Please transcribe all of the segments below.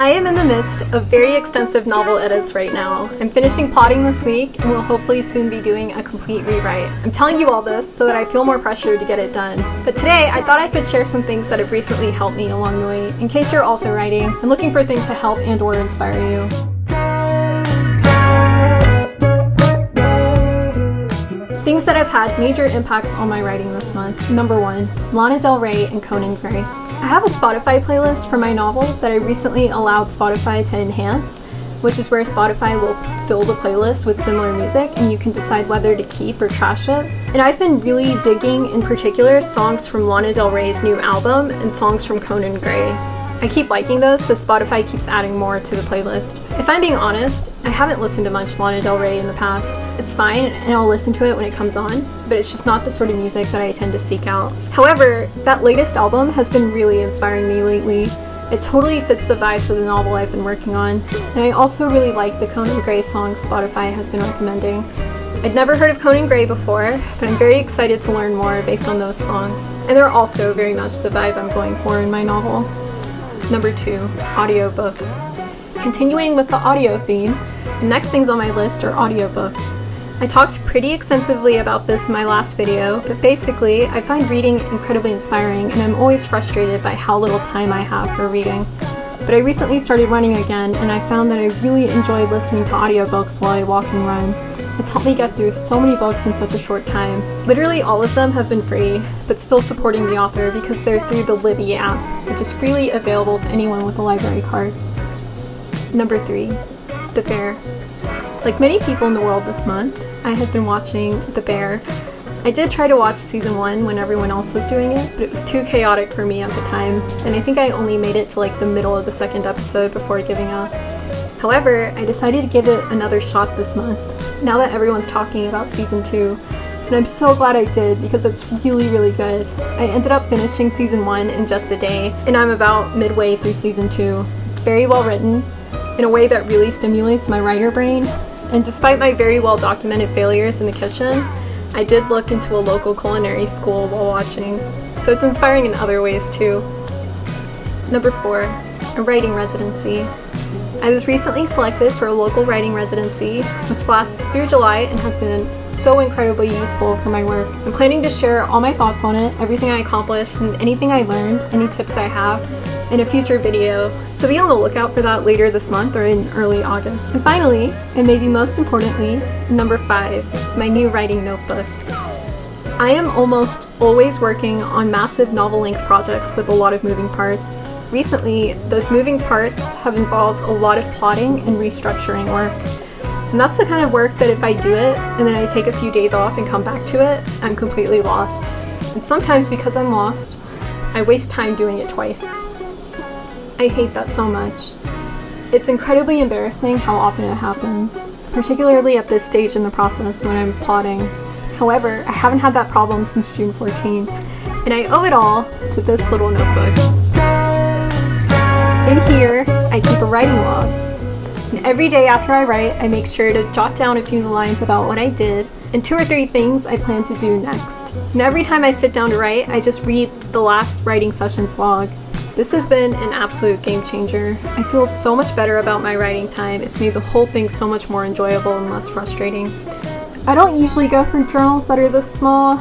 I am in the midst of very extensive novel edits right now. I'm finishing plotting this week and will hopefully soon be doing a complete rewrite. I'm telling you all this so that I feel more pressure to get it done. But today, I thought I could share some things that have recently helped me along the way, in case you're also writing and looking for things to help and/or inspire you. Things that have had major impacts on my writing this month. Number 1, Lana Del Rey and Conan Gray. I have a Spotify playlist for my novel that I recently allowed Spotify to enhance, which is where Spotify will fill the playlist with similar music and you can decide whether to keep or trash it. And I've been really digging, in particular, songs from Lana Del Rey's new album and songs from Conan Gray. I keep liking those, so Spotify keeps adding more to the playlist. If I'm being honest, I haven't listened to much Lana Del Rey in the past. It's fine, and I'll listen to it when it comes on, but it's just not the sort of music that I tend to seek out. However, that latest album has been really inspiring me lately. It totally fits the vibes of the novel I've been working on, and I also really like the Conan Gray songs Spotify has been recommending. I'd never heard of Conan Gray before, but I'm very excited to learn more based on those songs, and they're also very much the vibe I'm going for in my novel. Number 2, audiobooks. Continuing with the audio theme, the next things on my list are audiobooks. I talked pretty extensively about this in my last video, but basically, I find reading incredibly inspiring and I'm always frustrated by how little time I have for reading. But I recently started running again and I found that I really enjoy listening to audiobooks while I walk and run. It's helped me get through so many books in such a short time. Literally all of them have been free, but still supporting the author because they're through the Libby app, which is freely available to anyone with a library card. Number 3, The Bear. Like many people in the world this month, I have been watching The Bear. I did try to watch season 1 when everyone else was doing it, but it was too chaotic for me at the time, and I think I only made it to like the middle of the second episode before giving up. However, I decided to give it another shot this month, now that everyone's talking about season 2, and I'm so glad I did because it's really good. I ended up finishing season 1 in just a day, and I'm about midway through season 2. It's very well written, in a way that really stimulates my writer brain, and despite my very well documented failures in the kitchen, I did look into a local culinary school while watching, so it's inspiring in other ways too. Number 4, a writing residency. I was recently selected for a local writing residency, which lasts through July and has been so incredibly useful for my work. I'm planning to share all my thoughts on it, everything I accomplished, and anything I learned, any tips I have, in a future video, so be on the lookout for that later this month or in early August. And finally, and maybe most importantly, number 5, my new writing notebook. I am almost always working on massive novel-length projects with a lot of moving parts. Recently, those moving parts have involved a lot of plotting and restructuring work. And that's the kind of work that if I do it and then I take a few days off and come back to it, I'm completely lost. And sometimes because I'm lost, I waste time doing it twice. I hate that so much. It's incredibly embarrassing how often it happens, particularly at this stage in the process when I'm plotting. However, I haven't had that problem since June 14, and I owe it all to this little notebook. In here, I keep a writing log, and every day after I write, I make sure to jot down a few lines about what I did, and 2 or 3 things I plan to do next. And every time I sit down to write, I just read the last writing session's log. This has been an absolute game changer. I feel so much better about my writing time. It's made the whole thing so much more enjoyable and less frustrating. I don't usually go for journals that are this small,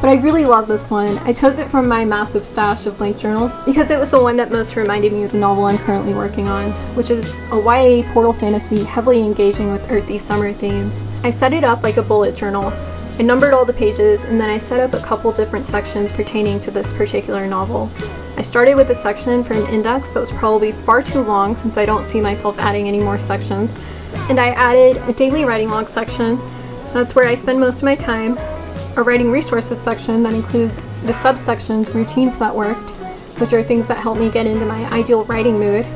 but I really love this one. I chose it from my massive stash of blank journals because it was the one that most reminded me of the novel I'm currently working on, which is a YA portal fantasy heavily engaging with earthy summer themes. I set it up like a bullet journal. I numbered all the pages, and then I set up a couple different sections pertaining to this particular novel. I started with a section for an index that was probably far too long since I don't see myself adding any more sections, and I added a daily writing log section. That's where I spend most of my time, a writing resources section that includes the subsections routines that worked, which are things that help me get into my ideal writing mood,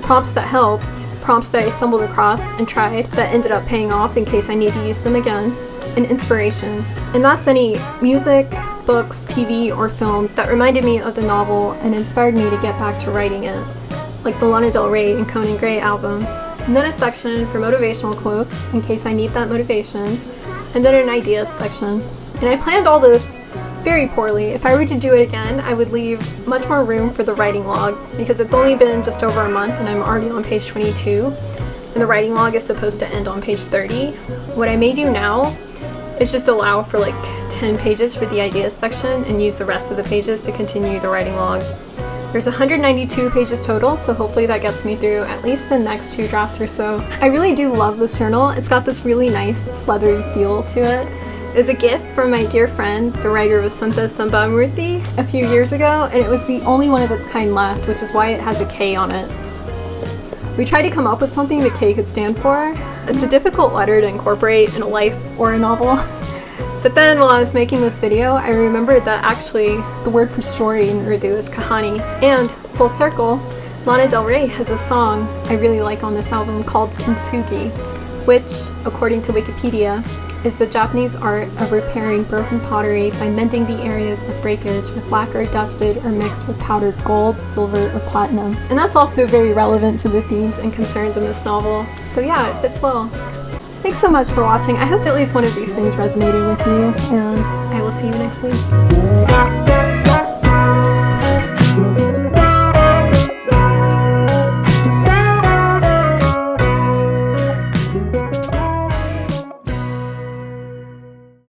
prompts that helped, prompts that I stumbled across and tried that ended up paying off in case I need to use them again, and inspirations. And that's any music, books, TV, or film that reminded me of the novel and inspired me to get back to writing it, like the Lana Del Rey and Conan Gray albums. And then a section for motivational quotes in case I need that motivation, and then an ideas section. And I planned all this very poorly. If I were to do it again, I would leave much more room for the writing log because it's only been just over a month and I'm already on page 22 and the writing log is supposed to end on page 30. What I may do now is just allow for like 10 pages for the ideas section and use the rest of the pages to continue the writing log. There's 192 pages total, so hopefully that gets me through at least the next 2 drafts or so. I really do love this journal. It's got this really nice leathery feel to it. It was a gift from my dear friend, the writer Vasantha Sambamurthy, a few years ago, and it was the only one of its kind left, which is why it has a K on it. We tried to come up with something the K could stand for. It's a difficult letter to incorporate in a life or a novel. But then while I was making this video, I remembered that actually the word for story in Urdu is kahani. And full circle, Lana Del Rey has a song I really like on this album called Kintsugi, which, according to Wikipedia, is the Japanese art of repairing broken pottery by mending the areas of breakage with lacquer dusted or mixed with powdered gold, silver, or platinum. And that's also very relevant to the themes and concerns in this novel. So yeah, it fits well. Thanks so much for watching. I hope at least one of these things resonated with you, and I will see you next week.